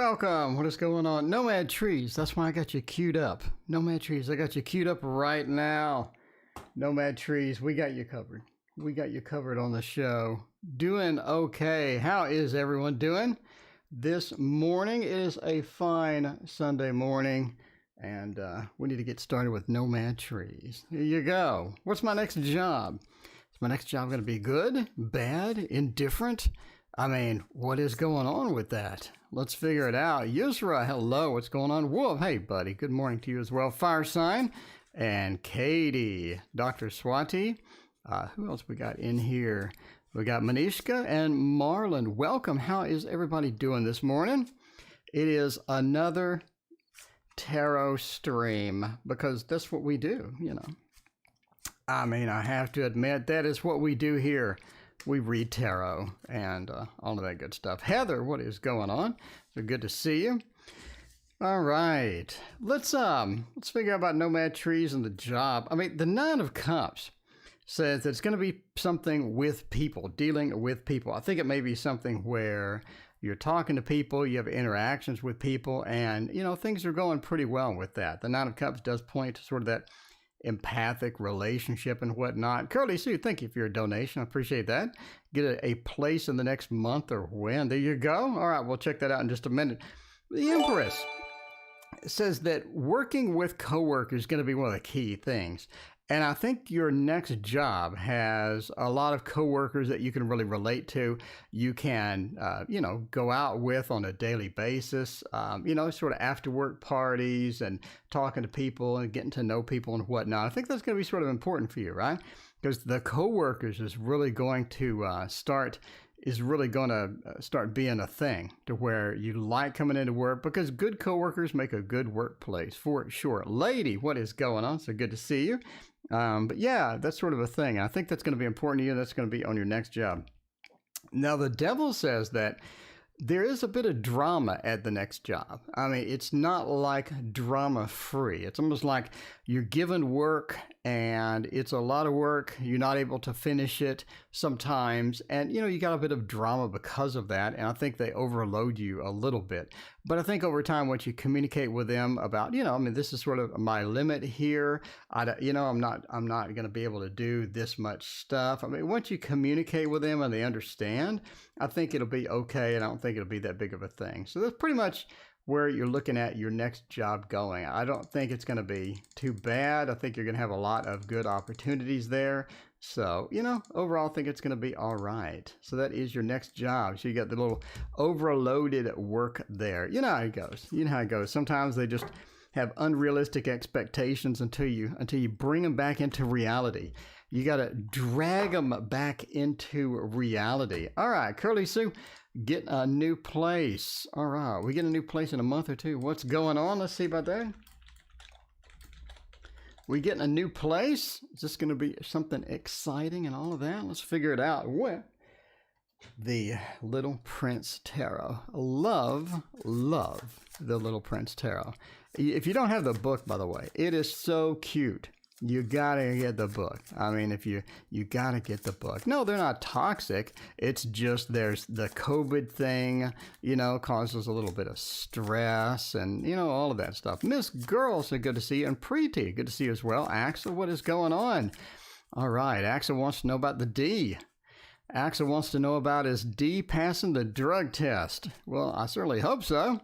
welcome. What is going on? Nomad Trees. That's why I got you queued up. Nomad Trees. I got you queued up right now. Nomad Trees. We got you covered. We got you covered on the show. Doing okay. How is everyone doing this morning? It is a fine Sunday morning, and we need to get started with Nomad Trees. Here you go. What's my next job? Is my next job going to be good, bad, indifferent? I mean, what is going on with that? Let's figure it out. Yusra, hello, what's going on? Wolf, hey, buddy, good morning to you as well. Fire Sign, and Katie, Dr. Swati. Who else we got in here? We got Manishka and Marlon. Welcome. How is everybody doing this morning? It is another tarot stream because that's what we do, you know. I mean, I have to admit, that is what we do here. We read tarot and all of that good stuff. Heather, what is going on? So good to see you. All right, let's figure out about Nomad Trees and the job. I mean, the Nine of Cups says that it's going to be something with people, dealing with people. I think it may be something where you're talking to people, you have interactions with people, and you know things are going pretty well with that. The Nine of Cups does point to sort of that empathic relationship and whatnot. Curly Sue, thank you for your donation. I appreciate that. Get a place in the next month or when. There you go. All right, we'll check that out in just a minute. The Empress says that working with coworkers is going to be one of the key things. And I think your next job has a lot of coworkers that you can really relate to. You can, go out with on a daily basis, sort of after work parties and talking to people and getting to know people and whatnot. I think that's going to be sort of important for you, right? Because the coworkers is really going to start being a thing to where you like coming into work because good coworkers make a good workplace for sure. Lady, what is going on? So good to see you. But yeah, that's sort of a thing. I think that's going to be important to you. That's going to be on your next job. Now, the devil says that there is a bit of drama at the next job. I mean, it's not like drama free. It's almost like you're given work and it's a lot of work. You're not able to finish it sometimes. And, you got a bit of drama because of that. And I think they overload you a little bit. But I think over time, once you communicate with them about, this is sort of my limit here. I'm not going to be able to do this much stuff. I mean, once you communicate with them and they understand, I think it'll be okay. And I don't think it'll be that big of a thing. So that's pretty much where you're looking at your next job going. I don't think it's going to be too bad. I think you're going to have a lot of good opportunities there. So, overall, I think it's going to be all right. So that is your next job. So you got the little overloaded work there. You know how it goes. Sometimes they just have unrealistic expectations until you bring them back into reality. You got to drag them back into reality. All right, Curly Sue, get a new place. All right, we get a new place in a month or two. What's going on? Let's see about that. We getting a new place? Is this going to be something exciting and all of that? Let's figure it out. Well, the Little Prince Tarot. Love the Little Prince Tarot. If you don't have the book, by the way, it is so cute. You gotta get the book. I mean, if you gotta get the book. No, they're not toxic. It's just there's the COVID thing, causes a little bit of stress and, all of that stuff. Miss Girl, so good to see you. And Preeti, good to see you as well. Axel, what is going on? All right, Axel wants to know about the D. Axel wants to know about his D passing the drug test. Well, I certainly hope so.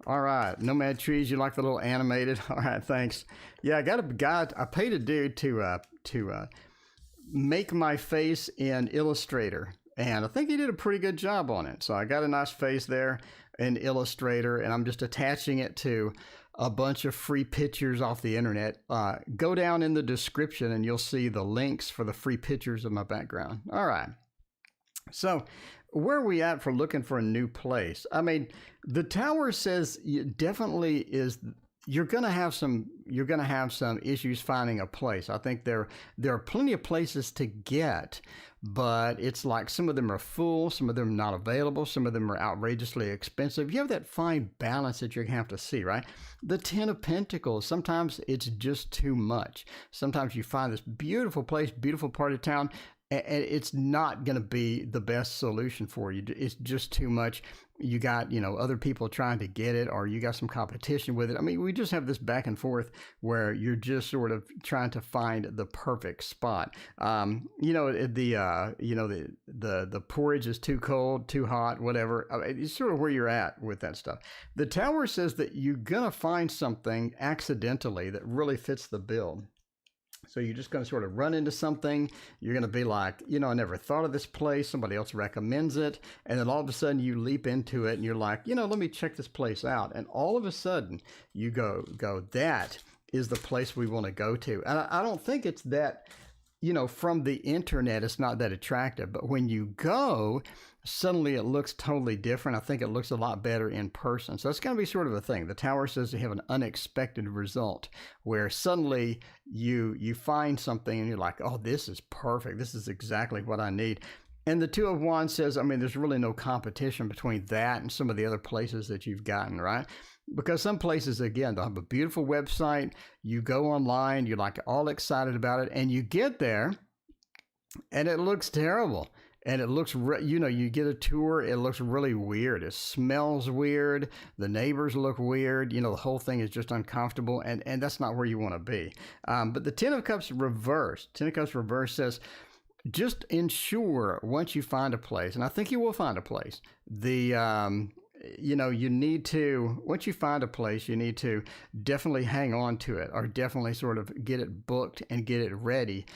All right. Nomad Trees, you like the little animated? All right, thanks. Yeah, I got a guy. I paid a dude to make my face in Illustrator, and I think he did a pretty good job on it. So I got a nice face there in Illustrator, and I'm just attaching it to a bunch of free pictures off the internet. Go down in the description, and you'll see the links for the free pictures of my background. All right. So where are we at for looking for a new place? I mean, the Tower says definitely is you're going to have some issues finding a place. I think there are plenty of places to get, but it's like some of them are full, some of them are not available, some of them are outrageously expensive. You have that fine balance that you're going to have to see, right? The Ten of Pentacles, sometimes it's just too much. Sometimes you find this beautiful place, beautiful part of town, and it's not going to be the best solution for you. It's just too much. You got, other people trying to get it, or you got some competition with it. I mean, we just have this back and forth where you're just sort of trying to find the perfect spot. The porridge is too cold, too hot, whatever. I mean, it's sort of where you're at with that stuff. The tower says that you're gonna find something accidentally that really fits the bill. So you're just going to sort of run into something. You're going to be like, I never thought of this place. Somebody else recommends it. And then all of a sudden you leap into it and you're like, let me check this place out. And all of a sudden you go, that is the place we want to go to. And I don't think it's that, from the internet, it's not that attractive. But when you go, suddenly it looks totally different. I think it looks a lot better in person. So it's going to be sort of a thing. The tower says you have an unexpected result where suddenly you find something and you're like, oh, this is perfect. This is exactly what I need. And the Two of Wands says, I mean, there's really no competition between that and some of the other places that you've gotten, right? Because some places, again, they'll have a beautiful website. You go online, you're like all excited about it, and you get there and it looks terrible. And it looks, you get a tour, it looks really weird. It smells weird. The neighbors look weird. The whole thing is just uncomfortable. And that's not where you want to be. But the Ten of Cups reverse. Ten of Cups reverse says, just ensure once you find a place, and I think you will find a place, you need to, once you find a place, you need to definitely hang on to it, or definitely sort of get it booked and get it ready.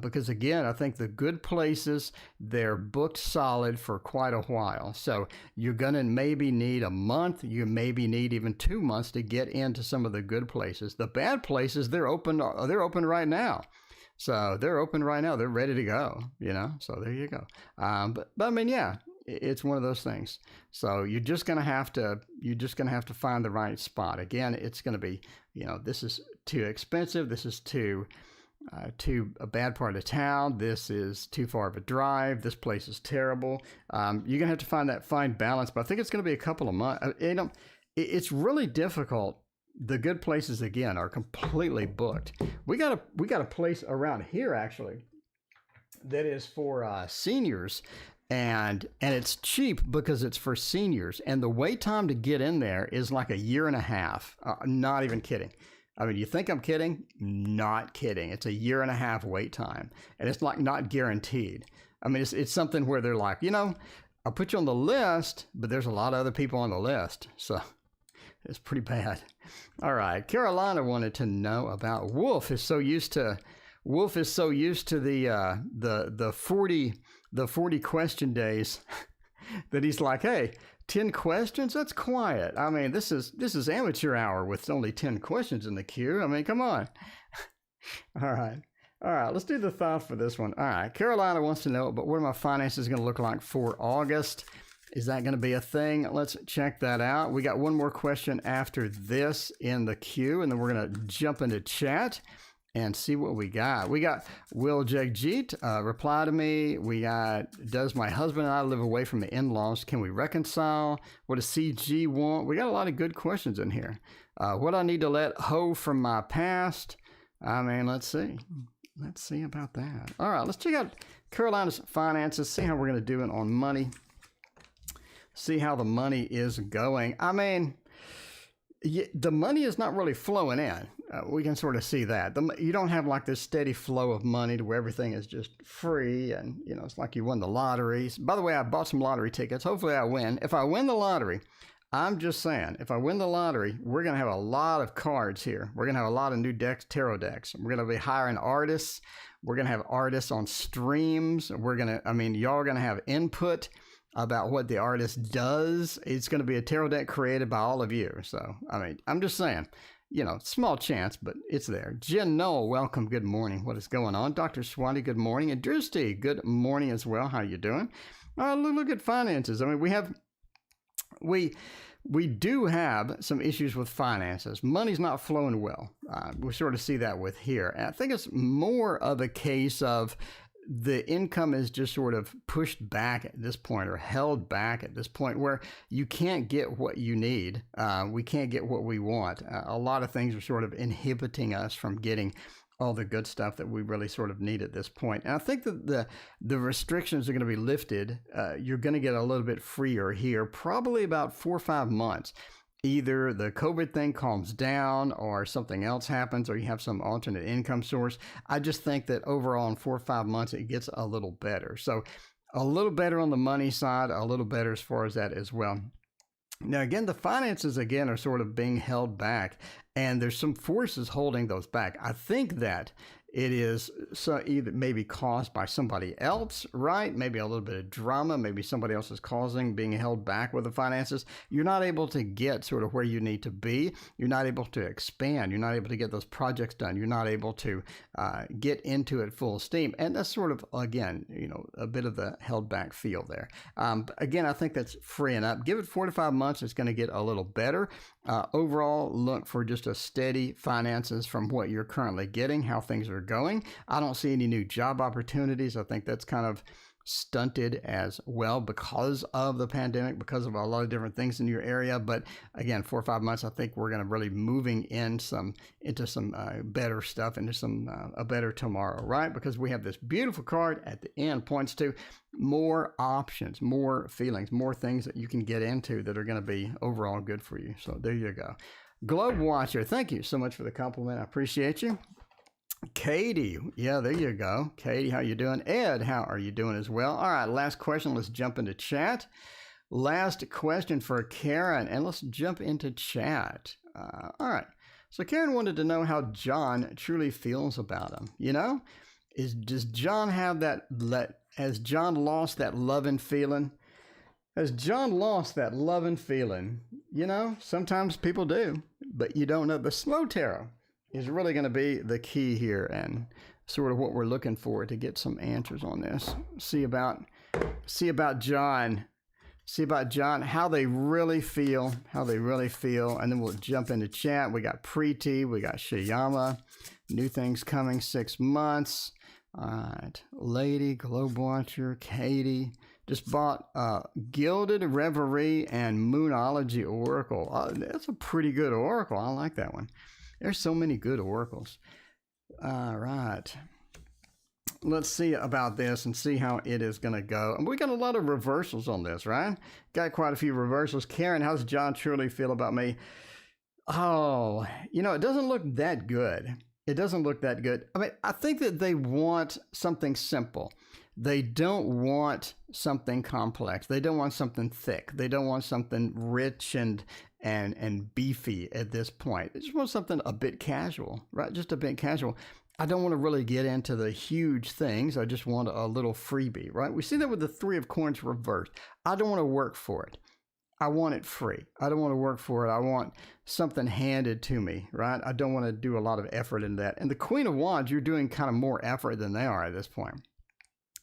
Because again, I think the good places, they're booked solid for quite a while. So you're going to maybe need a month, you maybe need even 2 months to get into some of the good places. The bad places, they're open right now. So they're open right now. They're ready to go, so there you go. But I mean, yeah, it's one of those things. So you're just going to have to find the right spot. Again, it's going to be, this is too expensive. This is too a bad part of town. This is too far of a drive. This place is terrible. You're going to have to find that fine balance, but I think it's going to be a couple of months. It's really difficult. The good places, again, are completely booked. We got a place around here, actually, that is for seniors. And it's cheap because it's for seniors. And the wait time to get in there is like 1.5 years. Not even kidding. I mean, you think I'm kidding? Not kidding. It's 1.5 years wait time. And it's like not guaranteed. I mean, it's something where they're like, I'll put you on the list, but there's a lot of other people on the list. So it's pretty bad. All right. Carolina wanted to know about Wolf is so used to the 40 question days that he's like, hey, 10 questions? That's quiet. I mean, this is amateur hour with only 10 questions in the queue. I mean, come on. All right, let's do the thought for this one. All right, Carolina wants to know, but what are my finances going to look like for August? Is that going to be a thing? Let's check that out. We got one more question after this in the queue, and then we're going to jump into chat and see what we got. We got Will Jagjit, reply to me. We got, does my husband and I live away from the in-laws? Can we reconcile? What does CG want? We got a lot of good questions in here. What I need to let go from my past? I mean, let's see. Let's see about that. All right, let's check out Carolina's finances, see how we're going to do it on money. See how the money is going. I mean, the money is not really flowing in. We can sort of see that. You don't have like this steady flow of money to where everything is just free and, it's like you won the lottery. By the way, I bought some lottery tickets. Hopefully I win. If I win the lottery, I'm just saying, if I win the lottery, we're going to have a lot of cards here. We're going to have a lot of new decks, tarot decks. We're going to be hiring artists. We're going to have artists on streams. Y'all are going to have input about what the artist does. It's going to be a tarot deck created by all of you. So, I'm just saying, small chance, but it's there. Jen Noel, welcome. Good morning. What is going on? Dr. Swati, good morning. And Drusty, good morning as well. How you doing? Look at finances. I mean, we do have some issues with finances. Money's not flowing well. We sort of see that with here. And I think it's more of a case of the income is just sort of pushed back at this point, or held back at this point, where you can't get what you need. We can't get what we want. A lot of things are sort of inhibiting us from getting all the good stuff that we really sort of need at this point. And I think that the restrictions are going to be lifted. You're going to get a little bit freer here, probably about 4 or 5 months. Either the COVID thing calms down or something else happens or you have some alternate income source. I just think that overall in 4 or 5 months, it gets a little better. So a little better on the money side, a little better as far as that as well. Now, again, the finances, again, are sort of being held back, and there's some forces holding those back. I think that it is either maybe caused by somebody else, right? Maybe a little bit of drama. Maybe somebody else is causing being held back with the finances. You're not able to get sort of where you need to be. You're not able to expand. You're not able to get those projects done. You're not able to get into it full steam. And that's sort of, again, a bit of the held back feel there. Again, I think that's freeing up. Give it 4 to 5 months. It's going to get a little better. Overall, look for just a steady finances from what you're currently getting, how things are going. I don't see any new job opportunities. I think that's kind of stunted as well because of the pandemic, because of a lot of different things in your area. But again, 4 or 5 months, I think we're going to really moving into some better stuff, into a better tomorrow, right? Because we have this beautiful card at the end, points to more options, more feelings, more things that you can get into that are going to be overall good for you. So there you go. Globe Watcher, thank you so much for the compliment. I appreciate you. Katie, yeah, there you go. Katie, how you doing? Ed, how are you doing as well? All right, last question. Let's jump into chat. Last question for Karen, and let's jump into chat. All right. So Karen wanted to know how John truly feels about him. Does John have that? Has John lost that loving feeling? Has John lost that loving feeling? Sometimes people do, but you don't know. The slow tarot is really going to be the key here and sort of what we're looking for to get some answers on this. See about John, how they really feel, and then we'll jump into chat. We got Preeti, we got Shayama, new things coming 6 months. All right, Lady, Globe Watcher, Katie, just bought Gilded Reverie and Moonology Oracle. That's a pretty good oracle. I like that one. There's so many good oracles. All right. Let's see about this and see how it is going to go. And we got a lot of reversals on this, right? Got quite a few reversals. Karen, how's John truly feel about me? Oh, it doesn't look that good. It doesn't look that good. I mean, I think that they want something simple. They don't want something complex. They don't want something thick. They don't want something rich and beefy at this point. They just want something a bit casual, right? Just a bit casual. I don't want to really get into the huge things. I just want a little freebie, right? We see that with the 3 of Coins reversed. I don't want to work for it. I want it free. I don't want to work for it. I want something handed to me, right? I don't want to do a lot of effort in that. And the Queen of Wands, you're doing kind of more effort than they are at this point.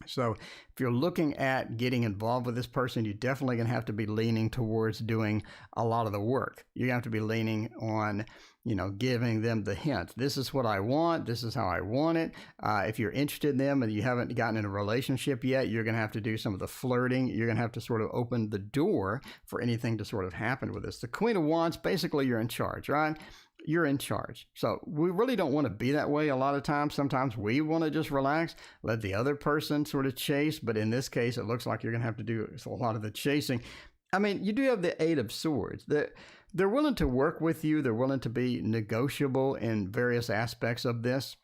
So if you're looking at getting involved with this person, you're definitely going to have to be leaning towards doing a lot of the work. You have to be leaning on, giving them the hint. This is what I want. This is how I want it. If you're interested in them and you haven't gotten in a relationship yet, you're going to have to do some of the flirting. You're going to have to sort of open the door for anything to sort of happen with this. The Queen of Wands, basically you're in charge, right? You're in charge. So we really don't want to be that way a lot of times. Sometimes we want to just relax, let the other person sort of chase. But in this case, it looks like you're going to have to do a lot of the chasing. I mean, you do have the 8 of Swords. They're willing to work with you. They're willing to be negotiable in various aspects of this.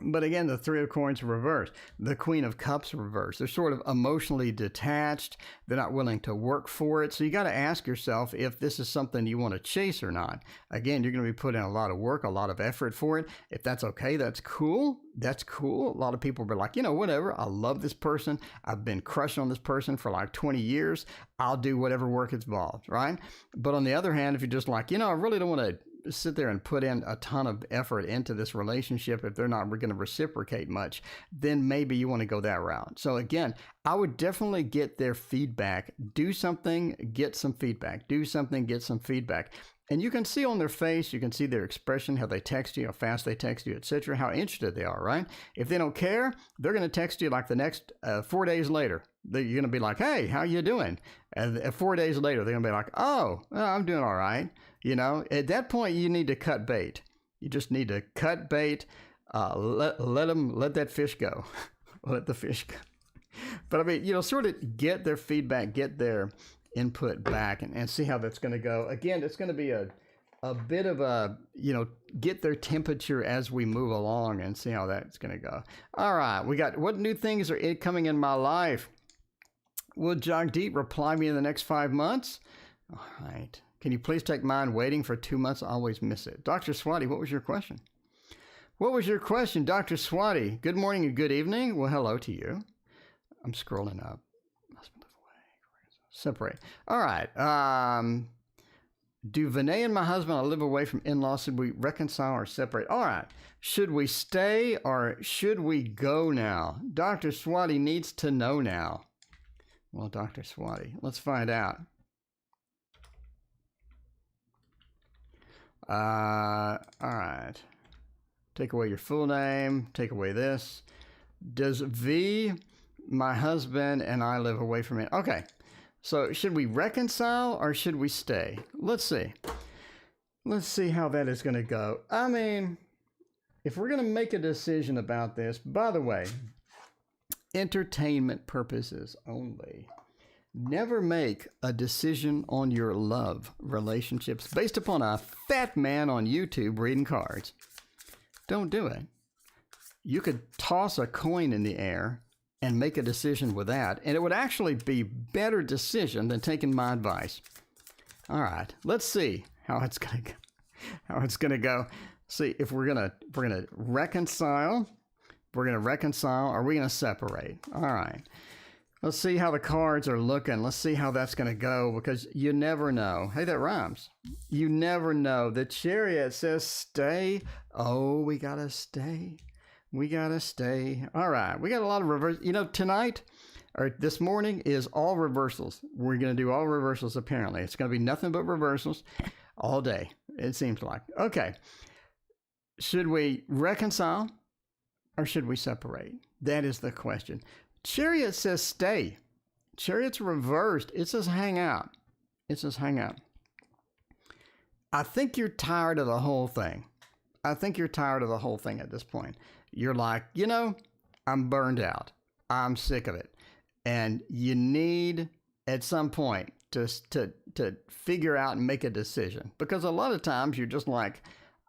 But again, the 3 of Coins reversed, the Queen of Cups reversed. They're sort of emotionally detached. They're not willing to work for it. So you got to ask yourself if this is something you want to chase or not. Again, you're going to be putting a lot of work, a lot of effort for it. If that's okay, that's cool. That's cool. A lot of people will be like, whatever. I love this person. I've been crushed on this person for like 20 years. I'll do whatever work is involved, right? But on the other hand, if you're just like, I really don't want to sit there and put in a ton of effort into this relationship if they're not going to reciprocate much, then maybe you want to go that route. So again, I would definitely get their feedback. Do something, get some feedback. Do something, get some feedback. And you can see on their face, you can see their expression, how they text you, how fast they text you, etc., how interested they are, right? If they don't care, they're going to text you like the next 4 days later. You're going to be like, hey, how you doing? And 4 days later, they're going to be like, oh, I'm doing all right. At that point, you need to cut bait. You just need to cut bait. let that fish go. Let the fish go. But I mean, sort of get their feedback, get their input back, and see how that's going to go. Again, it's going to be a bit of a, get their temperature as we move along and see how that's going to go. All right, we got, what new things are coming in my life? Will Jagdeep reply me in the next 5 months? All right. Can you please take mine? Waiting for 2 months. I always miss it. Dr. Swati, what was your question? What was your question, Dr. Swati? Good morning and good evening. Well, hello to you. I'm scrolling up. Separate. All right. Do Vinay and my husband, I live away from in-laws, should we reconcile or separate? All right. Should we stay or should we go now? Dr. Swati needs to know now. Well, Dr. Swati, let's find out. All right. Take away your full name. Take away this. Does V, my husband, and I live away from it? Okay. So should we reconcile or should we stay? Let's see. Let's see how that is going to go. I mean, if we're going to make a decision about this, by the way, entertainment purposes only. Never make a decision on your love relationships based upon a fat man on YouTube reading cards. Don't do it. You could toss a coin in the air and make a decision with that, and it would actually be a better decision than taking my advice. All right, let's see how it's gonna go. How it's gonna go. See if we're gonna reconcile. We're gonna reconcile. Or are we gonna separate? All right. Let's see how the cards are looking. Let's see how that's going to go, because you never know. Hey, that rhymes. You never know. The Chariot says stay. Oh, we got to stay. We got to stay. All right. We got a lot of reverse. Tonight or this morning is all reversals. We're going to do all reversals, apparently. It's going to be nothing but reversals all day, it seems like. Okay. Should we reconcile or should we separate? That is the question. Chariot says stay. Chariot's reversed. It says hang out. It says hang out. I think you're tired of the whole thing. I think you're tired of the whole thing at this point. You're like, I'm burned out. I'm sick of it. And you need, at some point, to figure out and make a decision. Because a lot of times you're just like,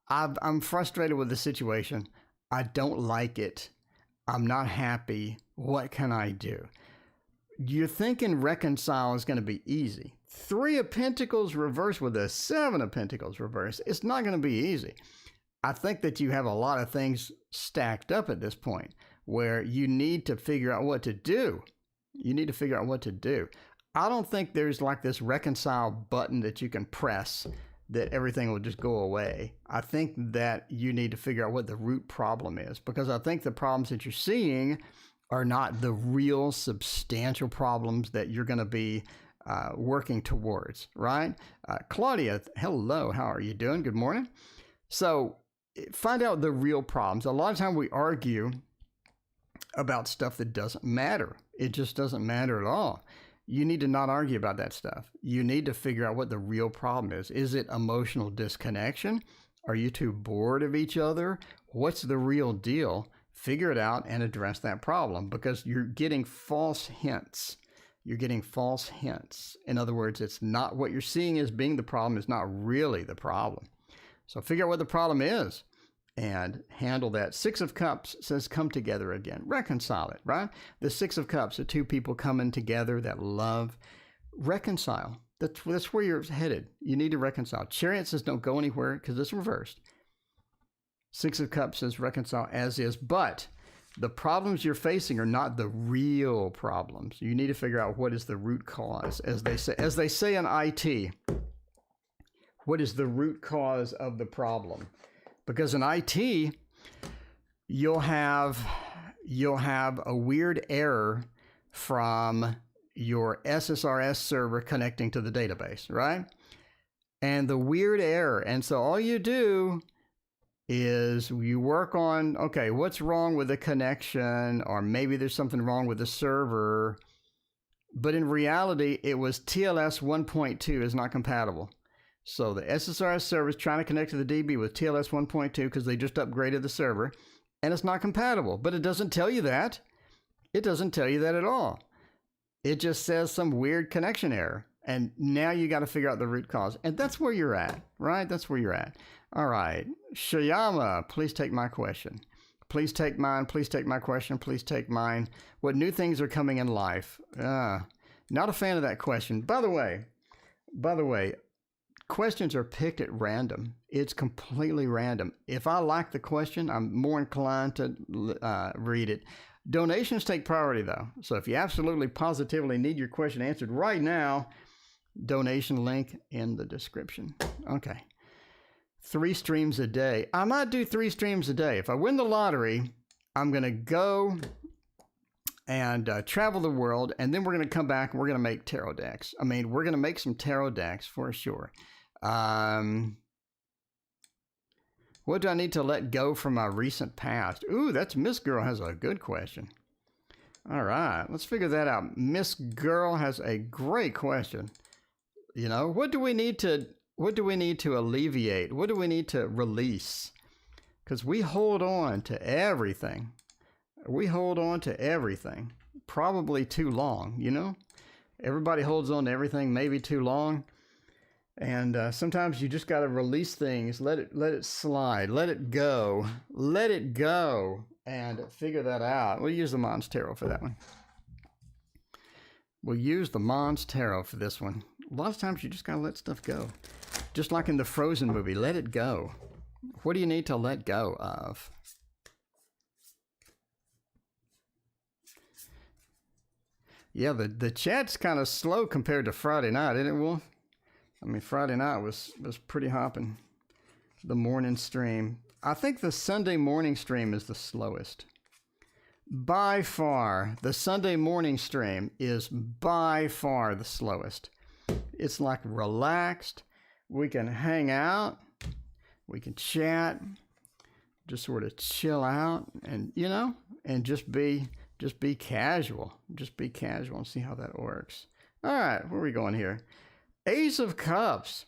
I'm frustrated with the situation. I don't like it. I'm not happy. What can I do? You're thinking reconcile is going to be easy. 3 of Pentacles reversed with a 7 of Pentacles reversed. It's not going to be easy. I think that you have a lot of things stacked up at this point where you need to figure out what to do. You need to figure out what to do. I don't think there's like this reconcile button that you can press that everything will just go away. I think that you need to figure out what the root problem is, because I think the problems that you're seeing are not the real substantial problems that you're going to be working towards, right? Claudia, hello, how are you doing? Good morning. So find out the real problems. A lot of time we argue about stuff that doesn't matter. It just doesn't matter at all. You need to not argue about that stuff. You need to figure out what the real problem is. Is it emotional disconnection? Are you too bored of each other? What's the real deal? Figure it out and address that problem, because you're getting false hints. You're getting false hints. In other words, it's not what you're seeing as being the problem is not really the problem. So figure out what the problem is and handle that. 6 of Cups says come together again. Reconcile it, right? The 6 of Cups, the 2 people coming together that love. Reconcile. That's where you're headed. You need to reconcile. Chariot says don't go anywhere because it's reversed. 6 of Cups says reconcile as is, but the problems you're facing are not the real problems. You need to figure out what is the root cause, as they say in IT. What is the root cause of the problem? Because in IT, you'll have a weird error from your SSRS server connecting to the database, right? And the weird error. And so all you do is you work on, okay, what's wrong with the connection? Or maybe there's something wrong with the server. But in reality, it was TLS 1.2 is not compatible. So the SSRS server is trying to connect to the DB with TLS 1.2 because they just upgraded the server. and it's not compatible. But it doesn't tell you that. It doesn't tell you that at all. It just says some weird connection error. And now you got to figure out the root cause. And that's where you're at, right? That's where you're at. All right. Shayama, please take my question. Please take mine. Please take my question. Please take mine. What new things are coming in life? Not a fan of that question. By the way, questions are picked at random. It's completely random. If I like the question, I'm more inclined to read it. Donations take priority, though. So if you absolutely positively need your question answered right now, donation link in the description. Okay. 3 streams a day. I might do 3 streams a day. If I win the lottery, I'm going to go and travel the world, and then we're going to come back and we're going to make tarot decks. I mean, we're going to make some tarot decks for sure. What do I need to let go from my recent past? Ooh, that's Miss Girl has a good question. All right, let's figure that out. Miss Girl has a great question. You know, what do we need to alleviate? What do we need to release? Because we hold on to everything. We hold on to everything, probably too long, you know? Everybody holds on to everything maybe too long. And sometimes you just got to release things, let it slide, let it go, and figure that out. We'll use the Mons Tarot for that one. We'll use the Mons Tarot for this one. A lot of times you just got to let stuff go. Just like in the Frozen movie, let it go. What do you need to let go of? Yeah, the chat's kind of slow compared to Friday night, isn't it, Wolf? I mean, Friday night was pretty hopping. The morning stream. I think the Sunday morning stream is the slowest. By far, the Sunday morning stream is by far the slowest. It's like relaxed. We can hang out. We can chat. Just sort of chill out and, you know, and just be casual. Just be casual and see how that works. All right, where are we going here? Ace of Cups.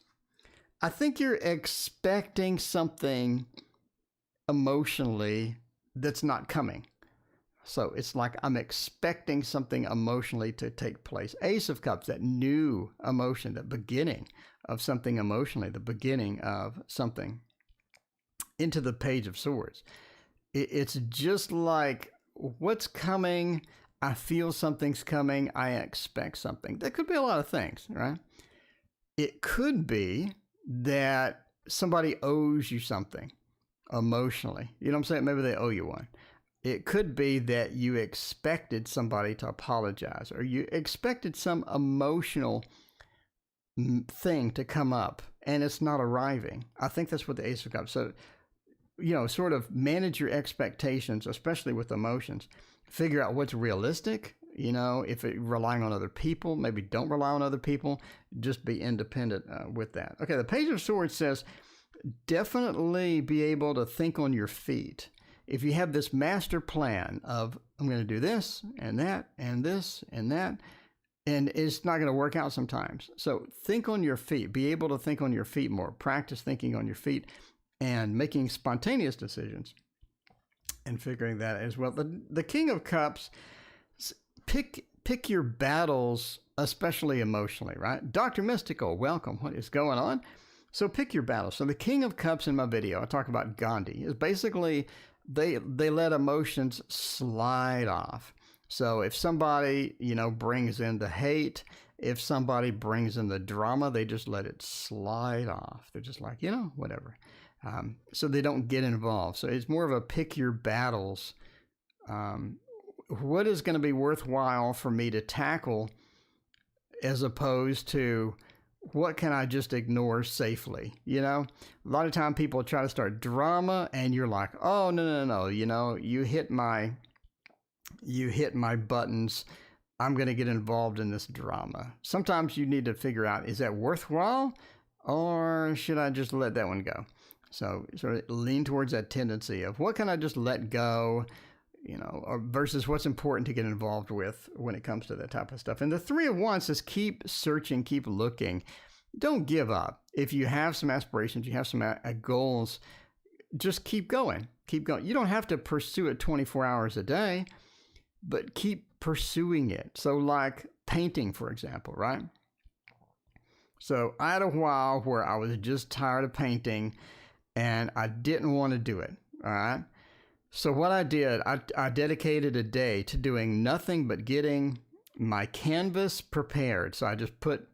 I think you're expecting something emotionally that's not coming. So it's like I'm expecting something emotionally to take place. Ace of Cups, that new emotion, the beginning of something emotionally, the beginning of something. Into the Page of Swords. It's just like, what's coming? I feel something's coming. I expect something. That could be a lot of things, right? It could be that somebody owes you something emotionally. You know what I'm saying? Maybe they owe you one. It could be that you expected somebody to apologize, or you expected some emotional thing to come up and it's not arriving. I think that's what the Ace of Cups. So, you know, sort of manage your expectations, especially with emotions. Figure out what's realistic. You know, if you're relying on other people, maybe don't rely on other people. Just be independent with that. Okay, the Page of Swords says, definitely be able to think on your feet. If you have this master plan of, I'm going to do this and that and this and that, and it's not going to work out sometimes. So think on your feet. Be able to think on your feet more. Practice thinking on your feet and making spontaneous decisions and figuring that as well. The King of Cups, pick your battles, especially emotionally, right? Dr. Mystical, welcome. What is going on? So pick your battles. So the King of Cups in my video, I talk about Gandhi, is basically they let emotions slide off. So if somebody, you know, brings in the hate, if somebody brings in the drama, they just let it slide off. They're just like, you know, whatever. So they don't get involved. So it's more of a pick your battles. What is going to be worthwhile for me to tackle, as opposed to what can I just ignore safely? You know, a lot of time people try to start drama and you're like, oh, no. You know, you hit my buttons. I'm going to get involved in this drama. Sometimes you need to figure out, is that worthwhile or should I just let that one go? So sort of lean towards that tendency of what can I just let go, you know, or versus what's important to get involved with when it comes to that type of stuff. And the Three of Wands says, keep searching, keep looking. Don't give up. If you have some aspirations, you have some goals, just keep going. Keep going. You don't have to pursue it 24 hours a day, but keep pursuing it. So like painting, for example, right? So I had a while where I was just tired of painting and I didn't want to do it. All right. So what I did, I dedicated a day to doing nothing but getting my canvas prepared. So I just put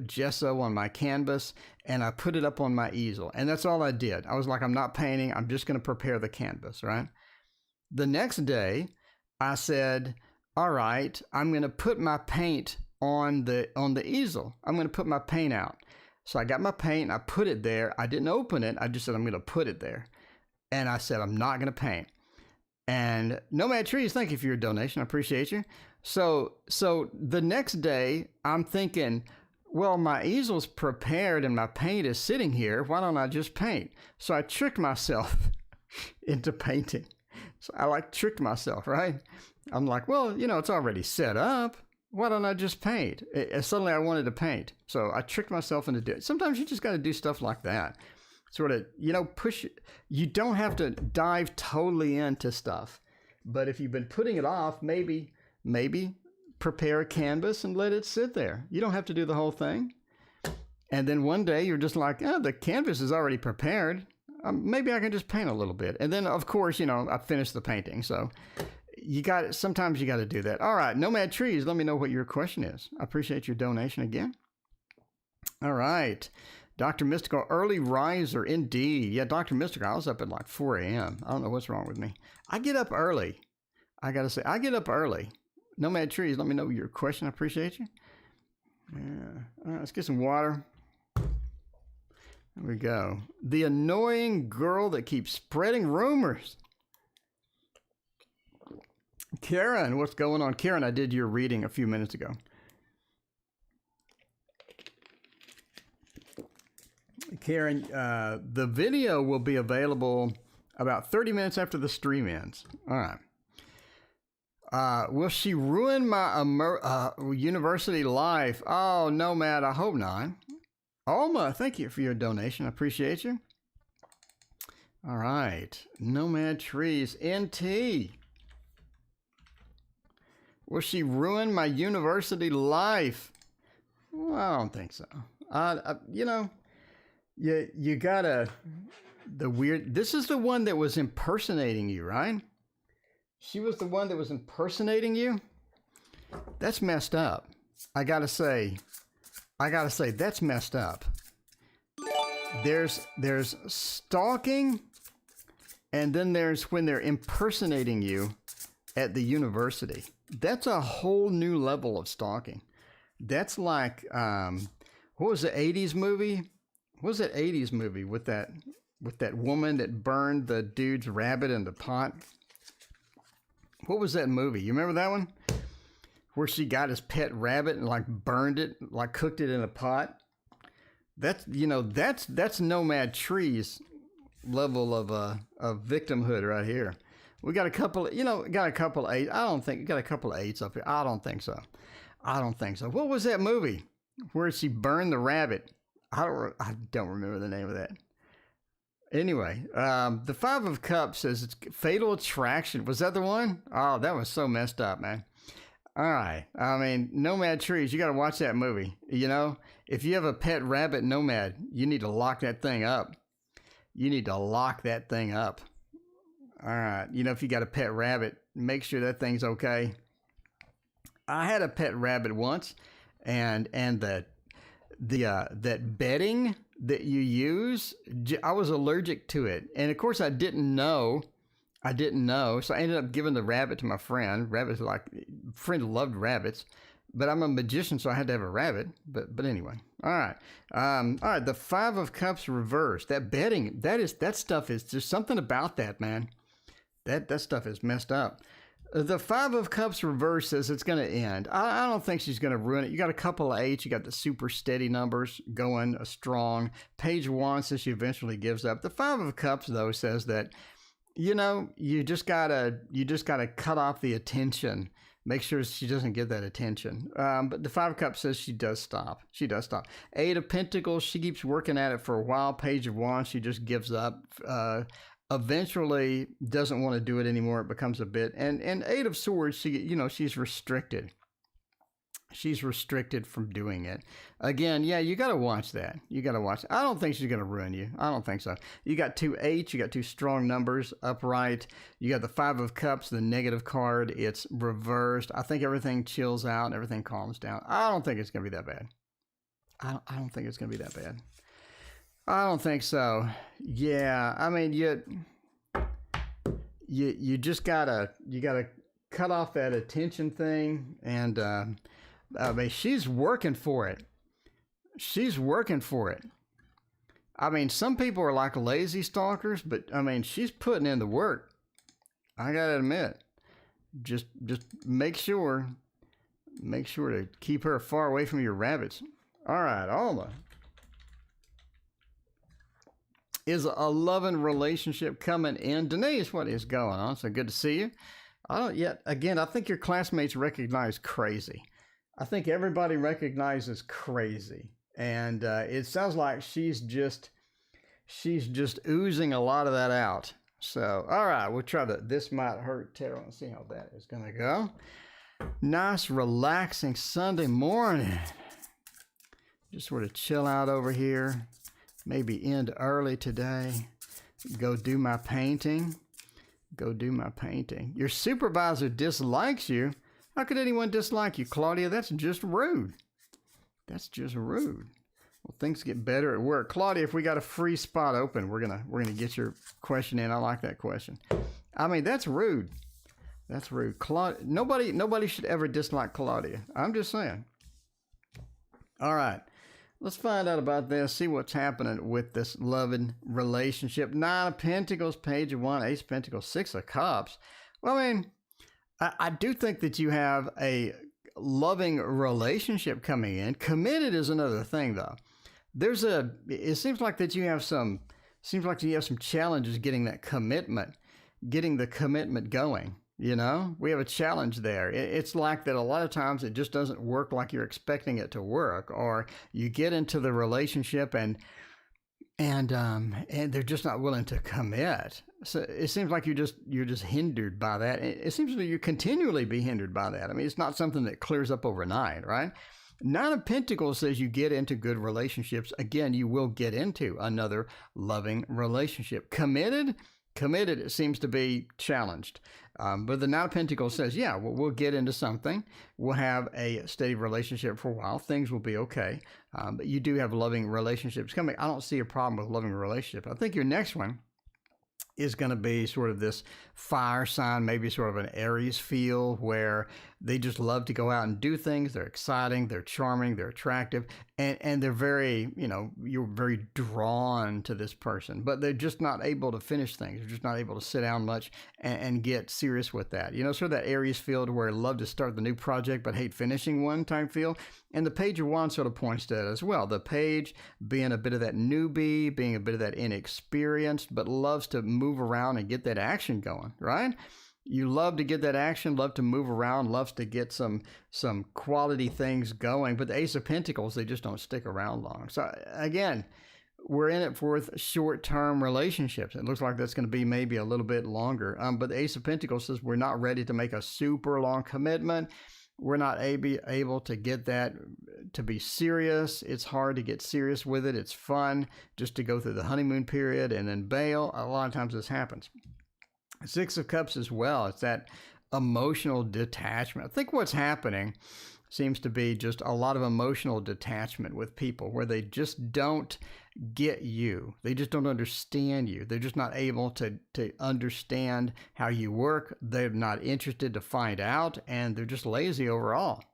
gesso on my canvas and I put it up on my easel. And that's all I did. I was like, I'm not painting. I'm just going to prepare the canvas, right? The next day I said, all right, I'm going to put my paint on the easel. I'm going to put my paint out. So I got my paint and I put it there. I didn't open it. I just said, I'm going to put it there. And I said, I'm not going to paint. And Nomad Trees, thank you for your donation. I appreciate you. So the next day, I'm thinking, well, my easel's prepared and my paint is sitting here. Why don't I just paint? So I tricked myself into painting. So I tricked myself, right? I'm like, well, it's already set up. Why don't I just paint? Suddenly I wanted to paint. So I tricked myself into doing it. Sometimes you just got to do stuff like that. Sort of, push. You don't have to dive totally into stuff. But if you've been putting it off, maybe prepare a canvas and let it sit there. You don't have to do the whole thing. And then one day you're just like, the canvas is already prepared. Maybe I can just paint a little bit. And then, of course, I finished the painting. So sometimes you got to do that. All right, Nomad Trees, let me know what your question is. I appreciate your donation again. All right. Dr. Mystical, early riser, indeed. Yeah, Dr. Mystical, I was up at like 4 a.m. I don't know what's wrong with me. I get up early. I got to say, I get up early. Nomad Trees, let me know your question. I appreciate you. Yeah. All right, let's get some water. There we go. The annoying girl that keeps spreading rumors. Karen, what's going on? Karen, I did your reading a few minutes ago. Karen, the video will be available about 30 minutes after the stream ends. All right. Will she ruin my university life? Oh, no, Matt, I hope not. Alma, thank you for your donation. I appreciate you. All right. Nomad Trees, NT. Will she ruin my university life? Well, I don't think so. You gotta, this is the one that was impersonating you, right? She was the one that was impersonating you? That's messed up. I gotta say, that's messed up. There's stalking, and then there's when they're impersonating you at the university. That's a whole new level of stalking. That's like, what was the 80s movie? What was that 80s movie with that woman that burned the dude's rabbit in the pot? What was that movie? You remember that one? Where she got his pet rabbit and burned it, cooked it in a pot? That's Nomad Trees level of victimhood right here. We got a couple, got a couple of eights. Got a couple of eights up here. I don't think so. What was that movie where she burned the rabbit? I don't remember the name of that. Anyway, the Five of Cups says it's Fatal Attraction. Was that the one? Oh, that was so messed up, man. All right. I mean, Nomad Trees, you got to watch that movie. If you have a pet rabbit nomad, you need to lock that thing up. All right. If you got a pet rabbit, make sure that thing's okay. I had a pet rabbit once, and that bedding that you use, I was allergic to it. And of course I didn't know. So I ended up giving the rabbit to my friend. Friend loved rabbits, but I'm a magician, so I had to have a rabbit. But anyway, all right. All right. The Five of Cups reversed. That bedding, that stuff is, there's something about that, man. That stuff is messed up. The Five of Cups reverse says it's going to end. I don't think she's going to ruin it. You got a couple of eights. You got the super steady numbers going strong. Page 1 says she eventually gives up. The Five of Cups, though, says that, you just gotta cut off the attention Make sure she doesn't get that attention. But the Five of Cups says she does stop. She does stop. Eight of Pentacles, she keeps working at it for a while. Page of Wands, she just gives up. Eventually doesn't want to do it anymore. It becomes a bit. And Eight of Swords, she's restricted. She's restricted from doing it. Again, yeah, you got to watch that. You got to watch. I don't think she's going to ruin you. I don't think so. You got 2 8s. You got 2 strong numbers upright. You got the Five of Cups, the negative card. It's reversed. I think everything chills out and everything calms down. I don't think it's going to be that bad. I don't think it's going to be that bad. I don't think so. Yeah, I mean, you just gotta cut off that attention thing, and I mean, she's working for it. She's working for it. I mean, some people are like lazy stalkers, but I mean, she's putting in the work. I gotta admit, just make sure to keep her far away from your rabbits. All right, Alma. Is a loving relationship coming in? Denise, what is going on? So good to see you. I think your classmates recognize crazy. I think everybody recognizes crazy. And it sounds like she's just oozing a lot of that out. So, all right, we'll try This Might Hurt Tarot and see how that is going to go. Nice, relaxing Sunday morning. Just sort of chill out over here. Maybe end early today. Go do my painting. Your supervisor dislikes you. How could anyone dislike you, Claudia? That's just rude. Well, things get better at work. Claudia, if we got a free spot open, we're gonna get your question in. I like that question. I mean, that's rude. Nobody should ever dislike Claudia. I'm just saying. All right. Let's find out about this, see what's happening with this loving relationship. 9 of Pentacles, Page of Wands, Ace of Pentacles, 6 of Cups. Well, I mean, I do think that you have a loving relationship coming in. Committed is another thing, though. It seems like that you have some challenges getting the commitment going. We have a challenge there. It's like that a lot of times it just doesn't work like you're expecting it to work, or you get into the relationship and they're just not willing to commit. So it seems like you're just hindered by that. It seems like you continually be hindered by that. I mean, it's not something that clears up overnight, right? 9 of Pentacles says you get into good relationships. Again, you will get into another loving relationship. Committed, it seems to be challenged. But the 9 of Pentacles says, yeah, we'll get into something. We'll have a steady relationship for a while. Things will be okay. But you do have loving relationships coming. I don't see a problem with loving relationship. I think your next one is going to be sort of this fire sign, maybe sort of an Aries feel, where they just love to go out and do things. They're exciting, they're charming, they're attractive, and they're very, you're very drawn to this person, but they're just not able to finish things. They're just not able to sit down much and get serious with that. Sort of that Aries feel to where love to start the new project but hate finishing one type feel. And the Page of Wands sort of points to that as well. The Page being a bit of that newbie, being a bit of that inexperienced, but loves to move around and get that action going, right? You love to get that action, love to move around, loves to get some quality things going. But the Ace of Pentacles, they just don't stick around long. So again, we're in it for short-term relationships. It looks like that's going to be maybe a little bit longer. But the Ace of Pentacles says we're not ready to make a super long commitment. We're not able to get that to be serious. It's hard to get serious with it. It's fun just to go through the honeymoon period and then bail. A lot of times this happens. 6 of Cups as well. It's that emotional detachment. I think what's happening seems to be just a lot of emotional detachment with people where they just don't get you. They just don't understand you. They're just not able to understand how you work. They're not interested to find out, and they're just lazy overall,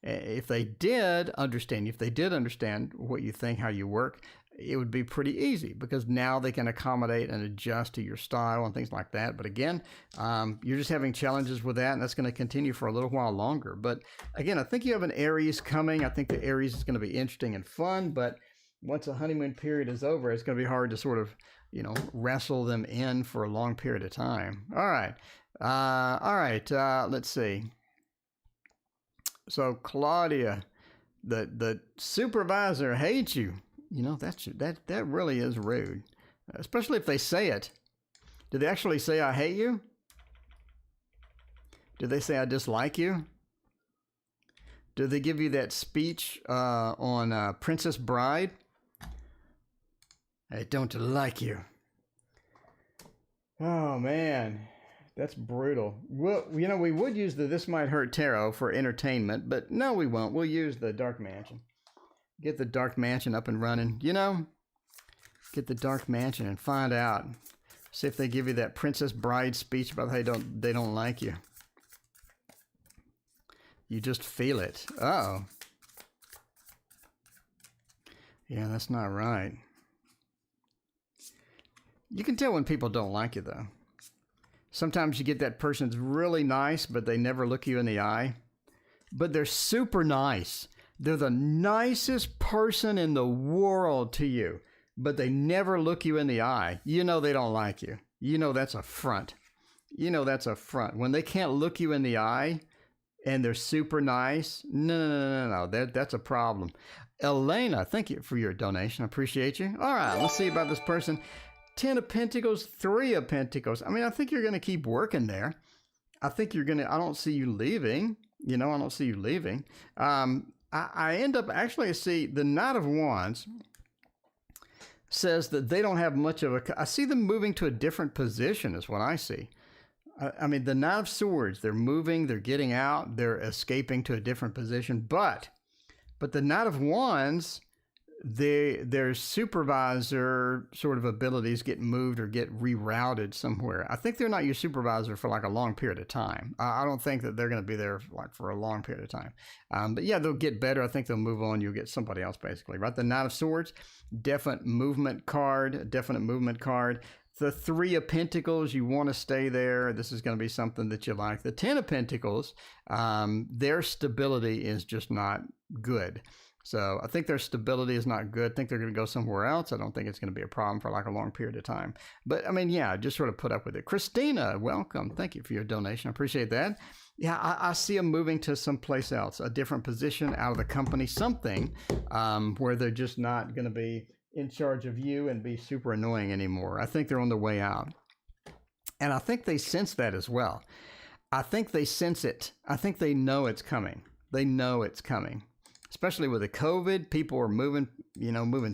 If they did understand you, if they did understand what you think, how you work, it would be pretty easy because now they can accommodate and adjust to your style and things like that. But again, you're just having challenges with that, and that's going to continue for a little while longer. But again, I think you have an Aries coming. I think the Aries is going to be interesting and fun, but once the honeymoon period is over, it's going to be hard to sort of, wrestle them in for a long period of time. All right. Let's see. So Claudia, the supervisor hates you. You know, that really is rude, especially if they say it. Do they actually say I hate you? Do they say I dislike you? Do they give you that speech on Princess Bride? I don't like you. Oh man, that's brutal. Well, you know, we would use the This Might Hurt Tarot for entertainment, but no, we won't. We'll use the Dark Mansion. Get the Dark Mansion up and running. You know, get the Dark Mansion and find out. See if they give you that Princess Bride speech about how they don't like you. You just feel it. Uh-oh. Yeah, that's not right. You can tell when people don't like you, though. Sometimes you get that person's really nice, but they never look you in the eye. But they're super nice. They're the nicest person in the world to you, but they never look you in the eye. You know they don't like you. You know that's a front. You know that's a front. When they can't look you in the eye and they're super nice, no. That's a problem. Elena, thank you for your donation. I appreciate you. All right, let's see about this person. 10 of Pentacles, 3 of Pentacles. I mean, I think you're going to keep working there. I think you're going to, I don't see you leaving. You know, I don't see you leaving. I end up, actually, I see the Knight of Wands says that they don't have much of a, I see them moving to a different position is what I see. I mean, the Knight of Swords, they're moving, they're getting out, they're escaping to a different position. But the Knight of Wands, their supervisor sort of abilities get moved or get rerouted somewhere. I think they're not your supervisor for like a long period of time. I don't think that they're going to be there like for a long period of time. But yeah, they'll get better. I think they'll move on. You'll get somebody else basically, right? The Knight of Swords, definite movement card. The 3 of Pentacles, you want to stay there. This is going to be something that you like. The 10 of Pentacles, their stability is just not good. So I think their stability is not good. I think they're going to go somewhere else. I don't think it's going to be a problem for like a long period of time. But I mean, yeah, just sort of put up with it. Christina, welcome. Thank you for your donation. I appreciate that. Yeah, I see them moving to someplace else, a different position out of the company, something where they're just not going to be in charge of you and be super annoying anymore. I think they're on their way out. And I think they sense that as well. I think they sense it. I think they know it's coming. They know it's coming. Especially with the COVID, people are moving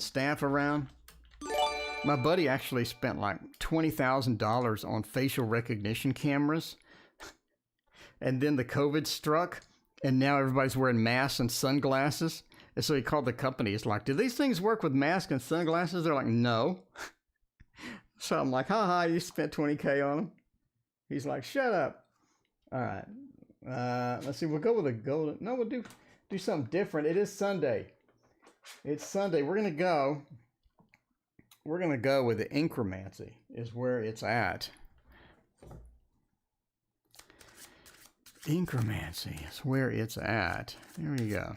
staff around. My buddy actually spent like $20,000 on facial recognition cameras. And then the COVID struck, and now everybody's wearing masks and sunglasses. And so he called the company. He's like, do these things work with masks and sunglasses? They're like, no. So I'm like, haha, you spent 20K on them. He's like, shut up. All right. Let's see. We'll go with a golden. No, we'll do something different. It is Sunday. It's Sunday. We're going to go with the Incromancy is where it's at. Incromancy is where it's at. There we go.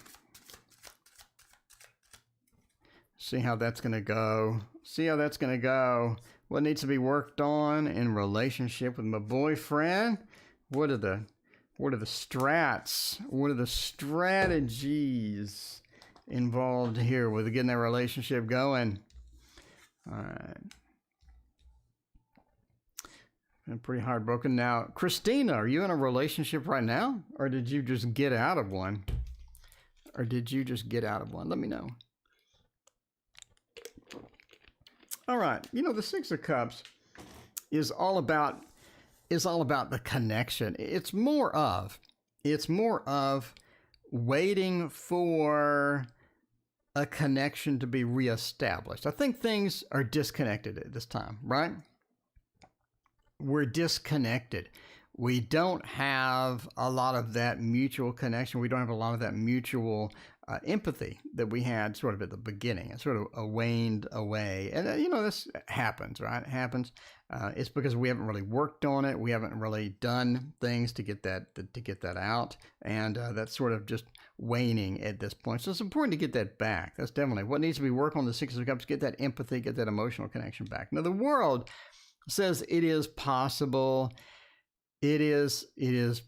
See how that's going to go. What needs to be worked on in relationship with my boyfriend? What are the strats? What are the strategies involved here with getting that relationship going? All right. I'm pretty heartbroken now. Christina, are you in a relationship right now? Or did you just get out of one? Let me know. All right. You know, the Six of Cups is all about the connection. It's more of waiting for a connection to be reestablished. I think things are disconnected at this time, right? We're disconnected. We don't have a lot of that mutual connection. We don't have a lot of that mutual empathy that we had sort of at the beginning. It sort of waned away. And, this happens, right? It happens. It's because we haven't really worked on it. We haven't really done things to get that out. And that's sort of just waning at this point. So it's important to get that back. That's definitely what needs to be worked on. The Six of Cups, get that empathy, get that emotional connection back. Now, the world says it is possible. It is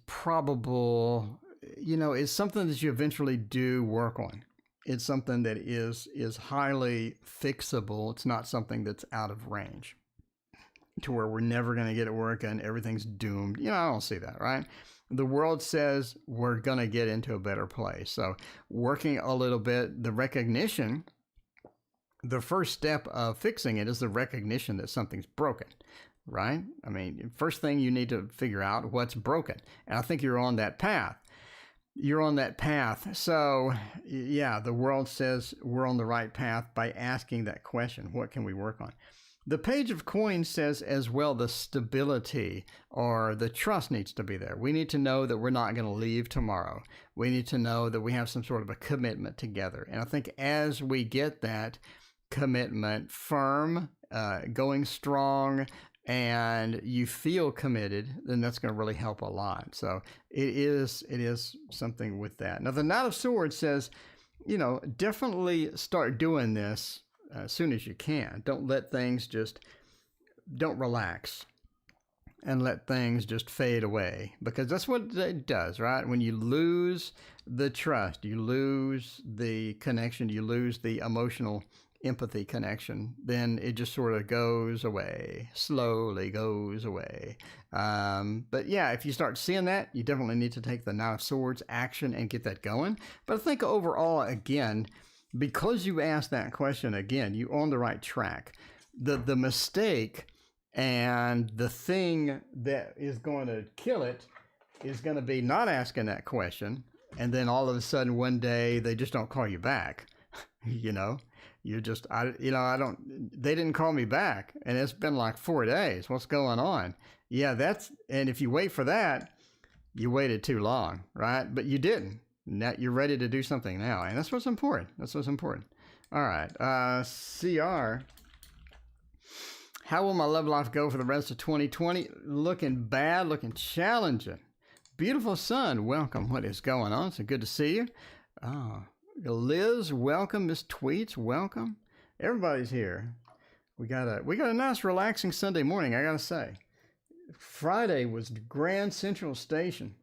probable. is something that you eventually do work on. It's something that is highly fixable. It's not something that's out of range to where we're never going to get it working. Everything's doomed. I don't see that, right? The world says we're going to get into a better place. So working a little bit, the recognition, the first step of fixing it is the recognition that something's broken, right? I mean, first thing you need to figure out what's broken. And I think you're on that path. You're on that path. So yeah, the world says we're on the right path by asking that question. What can we work on? The Page of Coins says as well, the stability or the trust needs to be there. We need to know that we're not going to leave tomorrow. We need to know that we have some sort of a commitment together. And I think as we get that commitment firm, going strong, and you feel committed, then that's going to really help a lot. So it is something with that. Now, the Knight of Swords says, definitely start doing this as soon as you can. Don't let things don't relax and let things just fade away, because that's what it does, right? When you lose the trust, you lose the connection, you lose the emotional empathy connection, then it just sort of goes away, slowly goes away. But yeah, if you start seeing that, you definitely need to take the Knight of Swords action and get that going. But I think overall, again, because you asked that question again, you're on the right track. The mistake and the thing that is going to kill it is going to be not asking that question, and then all of a sudden one day they just don't call you back. You're just, they didn't call me back, and it's been like 4 days. What's going on? Yeah, and if you wait for that, you waited too long, right? But you didn't. Now you're ready to do something now, and that's what's important. That's what's important. All right, CR. How will my love life go for the rest of 2020? Looking bad, looking challenging. Beautiful sun, welcome. What is going on? So good to see you. Liz, welcome. Miss Tweets, welcome. Everybody's here. We got a nice relaxing Sunday morning, I gotta say. Friday was Grand Central Station.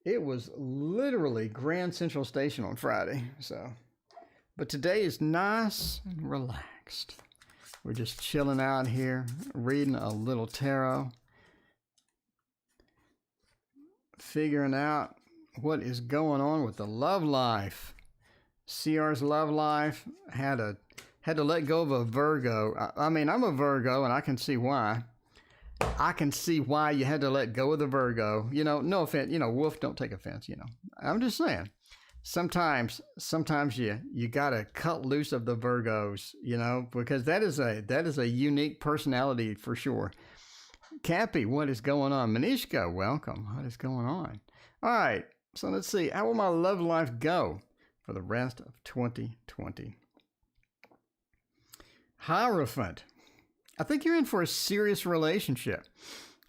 It was literally Grand Central Station on Friday. But today is nice and relaxed. We're just chilling out here, reading a little tarot, figuring out what is going on with the love life. CR's love life had to let go of a Virgo. I mean, I'm a Virgo, and I can see why. I can see why you had to let go of the Virgo. No offense. Wolf, don't take offense. I'm just saying. Sometimes you gotta cut loose of the Virgos. Because that is a unique personality for sure. Cappy, what is going on? Manishka, welcome. What is going on? All right. So let's see. How will my love life go for the rest of 2020? Hierophant. I think you're in for a serious relationship.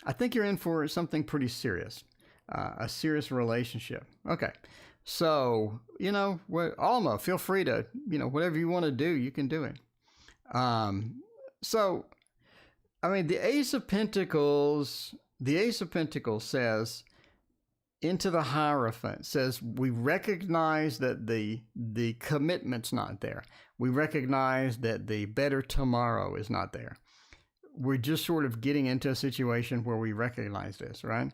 I think you're in for something pretty serious. A serious relationship. Okay. So, Alma, feel free to, whatever you want to do, you can do it. So, I mean, the Ace of Pentacles says, into the Hierophant, says we recognize that the commitment's not there. We recognize that the better tomorrow is not there. We're just sort of getting into a situation where we recognize this, right?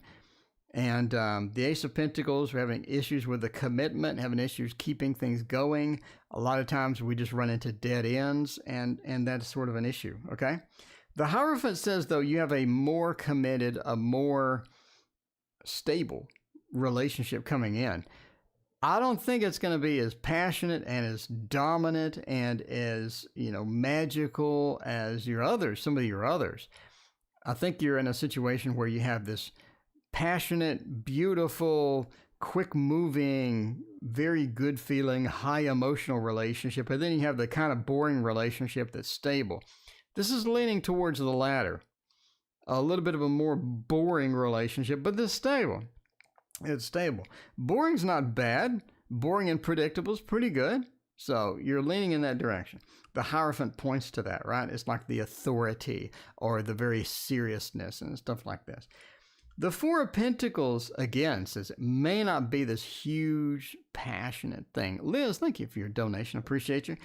And the Ace of Pentacles, we're having issues with the commitment, having issues keeping things going. A lot of times we just run into dead ends, and that's sort of an issue, okay? The Hierophant says, though, you have a more committed, a more stable relationship coming in. I don't think it's going to be as passionate and as dominant and as, magical as some of your others. I think you're in a situation where you have this passionate, beautiful, quick-moving, very good feeling, high emotional relationship, and then you have the kind of boring relationship that's stable. This is leaning towards the latter. A little bit of a more boring relationship, but it's stable. It's stable. Boring's not bad. Boring and predictable is pretty good. So you're leaning in that direction. The Hierophant points to that, right? It's like the authority or the very seriousness and stuff like this. The Four of Pentacles, again, says it may not be this huge, passionate thing. Liz, thank you for your donation. I appreciate you.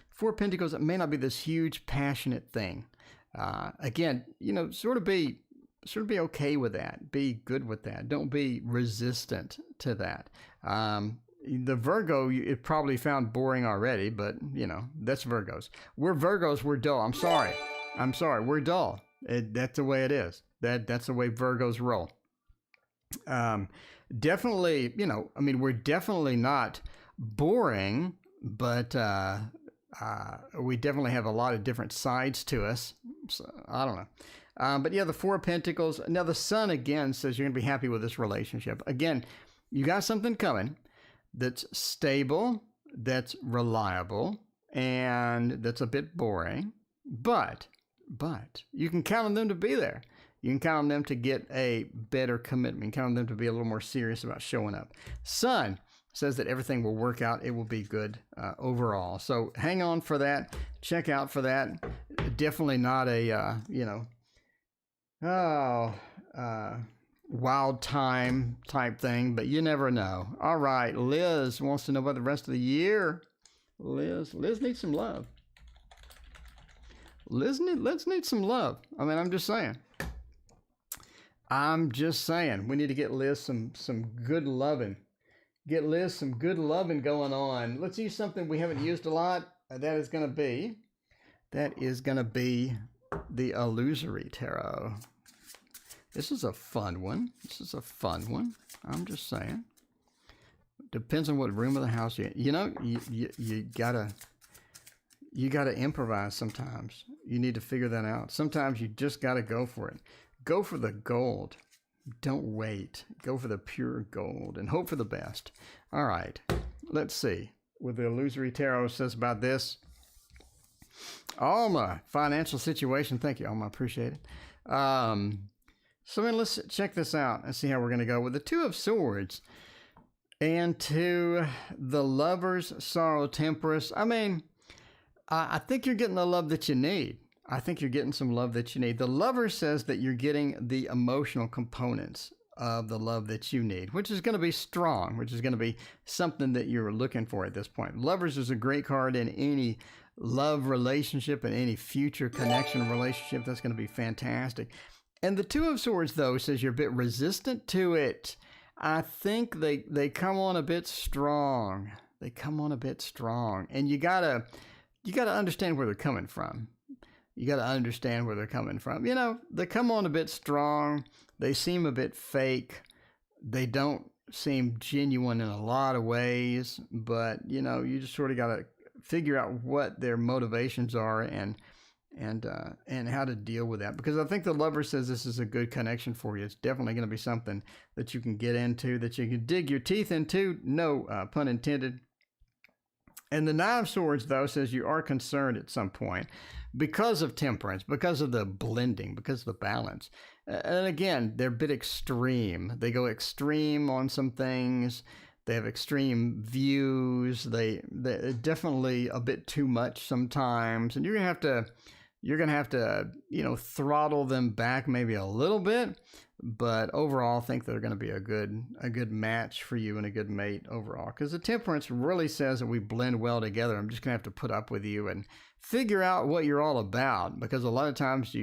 Four of Pentacles, it may not be this huge, passionate thing. Again, sort of be okay with that. Be good with that. Don't be resistant to that. The Virgo, it probably found boring already, but, that's Virgos. We're Virgos, we're dull. I'm sorry, we're dull. That's the way it is. That's the way Virgos roll. Definitely, we're definitely not boring, but we definitely have a lot of different sides to us. So, I don't know. But yeah, the Four of Pentacles. Now the Sun again says you're going to be happy with this relationship. Again, you got something coming that's stable, that's reliable, and that's a bit boring. But you can count on them to be there. You can count on them to get a better commitment. You can count on them to be a little more serious about showing up. Sun says that everything will work out. It will be good overall. So hang on for that. Check out for that. Definitely not a, wild time type thing, but you never know. All right, Liz wants to know about the rest of the year. Liz needs some love. Liz needs some love. I mean, I'm just saying. We need to get Liz some good loving. Get Liz some good loving going on. Let's use something we haven't used a lot. That is going to be the Illusory Tarot. This is a fun one. I'm just saying. Depends on what room of the house you're in. You gotta improvise sometimes. You need to figure that out. Sometimes you just gotta go for it. Go for the gold. Don't wait. Go for the pure gold and hope for the best. All right. Let's see what the Illusory Tarot says about this. Alma, financial situation. Thank you, Alma. I appreciate it. So let's check this out and see how we're going to go with the Two of Swords and to the Lovers, Sorrow, Temperance. I think you're getting the love that you need. I think you're getting some love that you need. The Lover says that you're getting the emotional components of the love that you need, which is going to be strong, which is going to be something that you're looking for at this point. Lovers is a great card in any love relationship and any future connection relationship. That's going to be fantastic. And the Two of Swords, though, says you're a bit resistant to it. I think they come on a bit strong. And you gotta understand where they're coming from. They come on a bit strong. They seem a bit fake. They don't seem genuine in a lot of ways. But, you just sort of got to figure out what their motivations are and how to deal with that. Because I think the Lover says this is a good connection for you. It's definitely going to be something that you can get into, that you can dig your teeth into. No pun intended. And the Nine of Swords, though, says you are concerned at some point because of temperance, because of the blending, because of the balance. And again, they're a bit extreme. They go extreme on some things. They have extreme views. They're definitely a bit too much sometimes. And you're going to have to, throttle them back maybe a little bit. But overall, I think they're going to be a good match for you and a good mate overall. Because the Temperance really says that we blend well together. I'm just going to have to put up with you and figure out what you're all about. Because a lot of times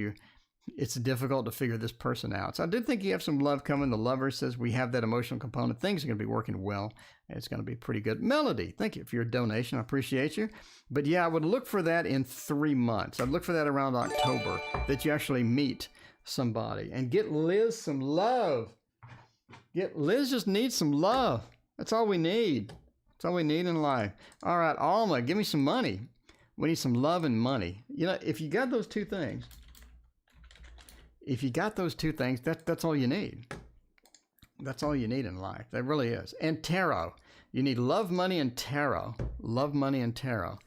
it's difficult to figure this person out. So I did think you have some love coming. The Lover says we have that emotional component. Things are going to be working well. And it's going to be pretty good. Melody, thank you for your donation. I appreciate you. But yeah, I would look for that in 3 months. I'd look for that around October, that you actually meet somebody and get Liz some love. Liz just needs some love. That's all we need. That's all we need in life. All right, Alma, give me some money. We need some love and money. If you got those two things, that's all you need. That's all you need in life. That really is. And tarot. You need love, money, and tarot. Love, money, and tarot.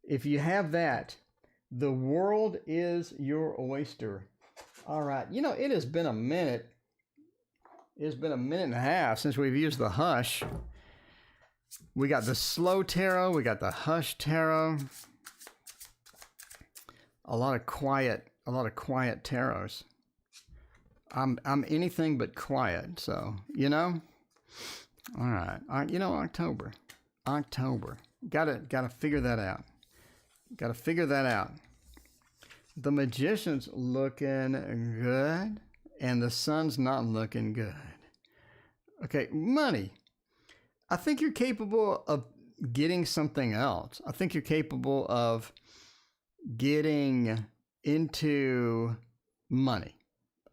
If you have that, the world is your oyster. All right. It has been a minute. It's been a minute and a half since we've used the Hush. We got the Slow Tarot. We got the Hush Tarot. A lot of quiet tarots. I'm anything but quiet. So, you know, all right. You know, October, gotta figure that out. Gotta figure that out. The Magician's looking good, and the Sun's not looking good. Okay, money. I think you're capable of getting something else. I think you're capable of getting into money.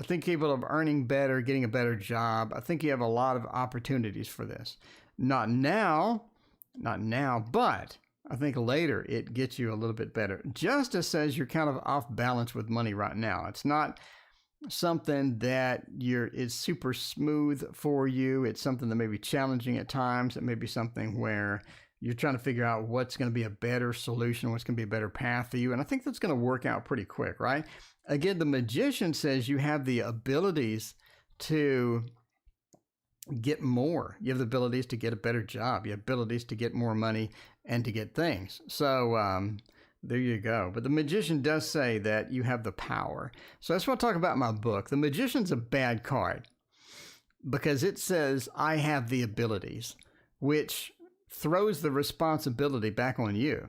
I think you're capable of earning better, getting a better job. I think you have a lot of opportunities for this. Not now, but I think later it gets you a little bit better. Justice says you're kind of off balance with money right now. It's not something that is super smooth for you. It's something that may be challenging at times. It may be something where you're trying to figure out what's going to be a better solution, what's going to be a better path for you. And I think that's going to work out pretty quick, right? Again, the Magician says you have the abilities to get more. You have the abilities to get a better job. You have abilities to get more money and to get things. So there you go. But the Magician does say that you have the power. So that's what I talk about in my book. The Magician's a bad card because it says I have the abilities, which throws the responsibility back on you.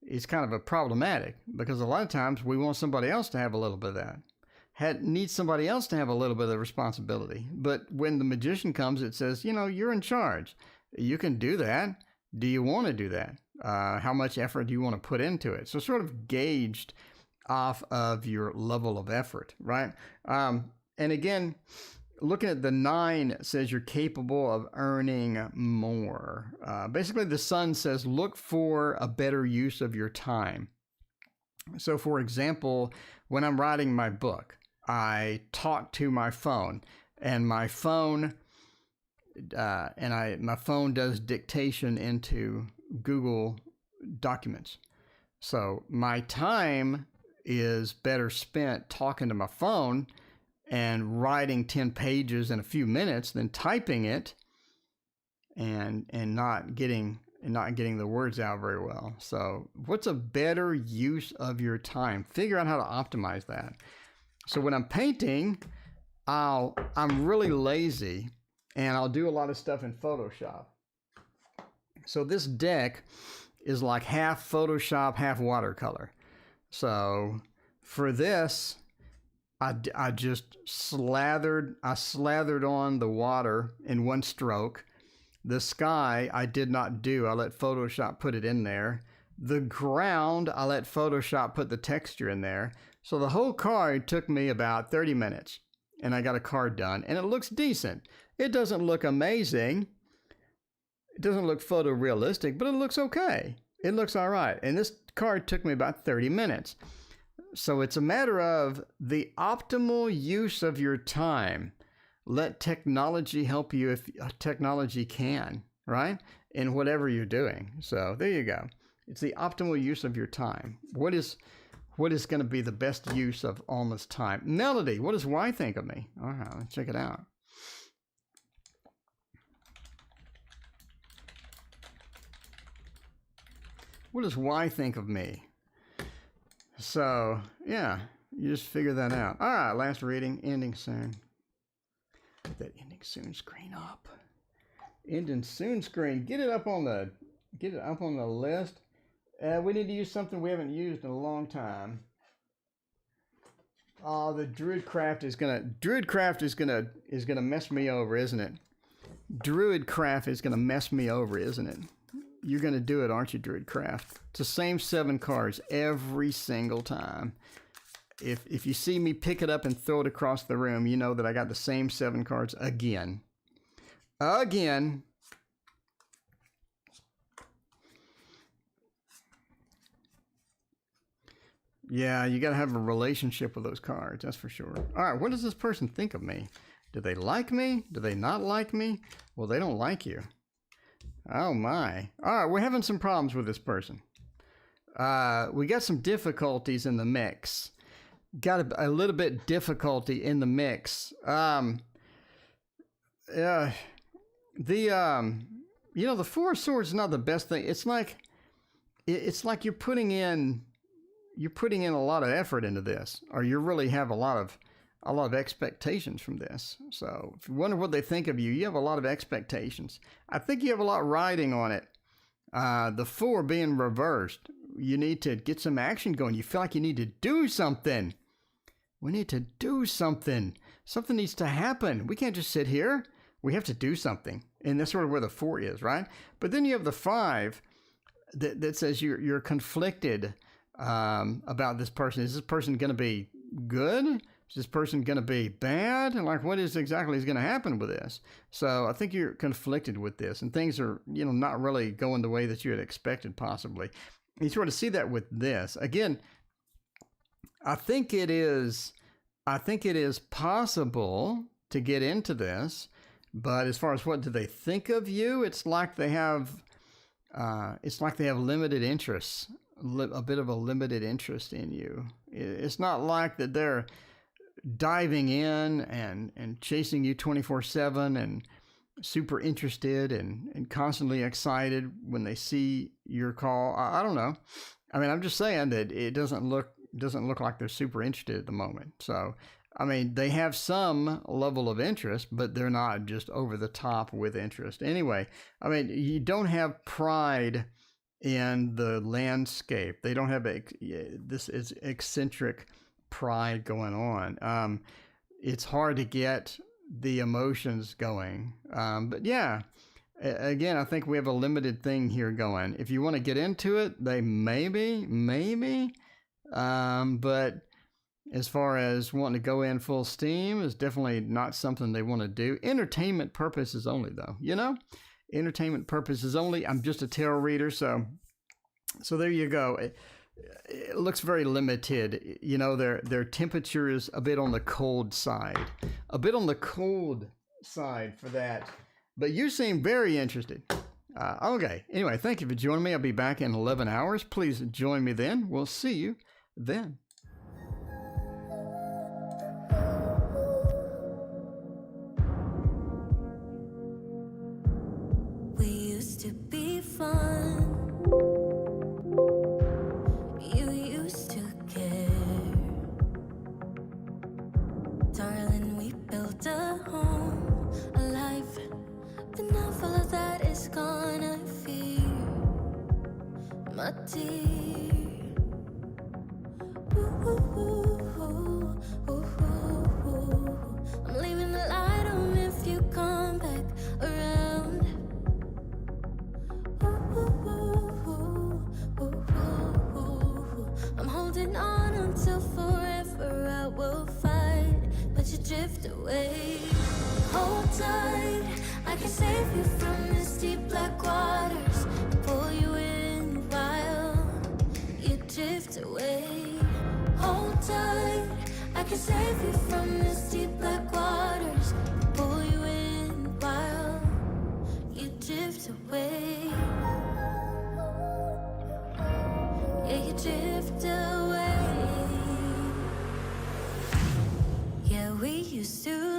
It's kind of a problematic because a lot of times we want somebody else to have a little bit of that. Need somebody else to have a little bit of responsibility. But when the Magician comes, it says, you know, you're in charge. You can do that. Do you want to do that? How much effort do you want to put into it? So sort of gauged off of your level of effort, right? And again, looking at the 9 says you're capable of earning more. Basically, the Sun says look for a better use of your time. So for example, when I'm writing my book, I talk to my phone, and my phone does dictation into Google Documents. So my time is better spent talking to my phone and writing 10 pages in a few minutes than typing it and not getting the words out very well. So what's a better use of your time? Figure out how to optimize that. So when I'm painting, I'm really lazy and I'll do a lot of stuff in Photoshop. So this deck is like half Photoshop, half watercolor. So for this, I just slathered on the water in one stroke. The sky I did not do. I let Photoshop put it in there. The ground, I let Photoshop put the texture in there. So the whole card took me about 30 minutes and I got a card done and it looks decent. It doesn't look amazing. It doesn't look photorealistic, but it looks okay. It looks all right. And this card took me about 30 minutes. So it's a matter of the optimal use of your time. Let technology help you if technology can, right? In whatever you're doing. So there you go. It's the optimal use of your time. What is going to be the best use of Alma's time? Melody, what does Y think of me? All right, let's check it out. What does Y think of me? So, yeah, you just figure that out. All right, last reading, ending soon. Get that ending soon screen up. Ending soon screen. Get it up on the list. We need to use something we haven't used in a long time. Oh, the Druidcraft is gonna mess me over, isn't it? Druidcraft is gonna mess me over, isn't it? You're gonna do it, aren't you, Druidcraft? It's the same 7 cards every single time. If you see me pick it up and throw it across the room, you know that I got the same 7 cards again. Again. Yeah, you got to have a relationship with those cards, that's for sure. All right, what does this person think of me? Do they like me? Do they not like me? Well, they don't like you. Oh, my. All right, we're having some problems with this person. We got some difficulties in the mix. Got a little bit difficulty in the mix. The 4 of Swords is not the best thing. It's like you're putting in a lot of effort into this, or you really have a lot of a lot of expectations from this. So if you wonder what they think of you, you have a lot of expectations. I think you have a lot riding on it. The 4 being reversed, you need to get some action going. You feel like you need to do something. We need to do something. Something needs to happen. We can't just sit here. We have to do something. And that's sort of where the 4 is, right? But then you have the 5 that says you're conflicted about this person. Is this person going to be good? Is this person going to be bad? And like, what is exactly is going to happen with this? So I think you're conflicted with this, and things are, not really going the way that you had expected, possibly. You sort of see that with this. Again, I think it is possible to get into this, but as far as what do they think of you, it's like they have limited interests, a bit of a limited interest in you. It's not like that they're diving in and chasing you 24/7 and super interested and constantly excited when they see your call. I don't know. I mean, I'm just saying that it doesn't look like they're super interested at the moment. So, I mean, they have some level of interest, but they're not just over the top with interest. Anyway, I mean, you don't have pride in the landscape. They don't have this is eccentric pride going on. It's hard to get the emotions going. But yeah, again, I think we have a limited thing here going. If you want to get into it, they maybe. But as far as wanting to go in full steam is definitely not something they want to do. Entertainment purposes only, though. Entertainment purposes only. I'm just a tarot reader, so there you go. It looks very limited. Their temperature is a bit on the cold side. A bit on the cold side for that. But you seem very interested. Okay. Anyway, thank you for joining me. I'll be back in 11 hours. Please join me then. We'll see you then. We used to be fun. You used to care. Darling, we built a home, a life. But now all of that is gone, I fear. My dear. I'm leaving the light on if you come back around. I'm holding on until forever. I will fight, but you drift away. Hold tight, I can save you from this deep black waters. Pull you in while you drift away. Hold tight, I can save you from this deep black waters. Pull you in while you drift away. Yeah, you drift away. Yeah, we used to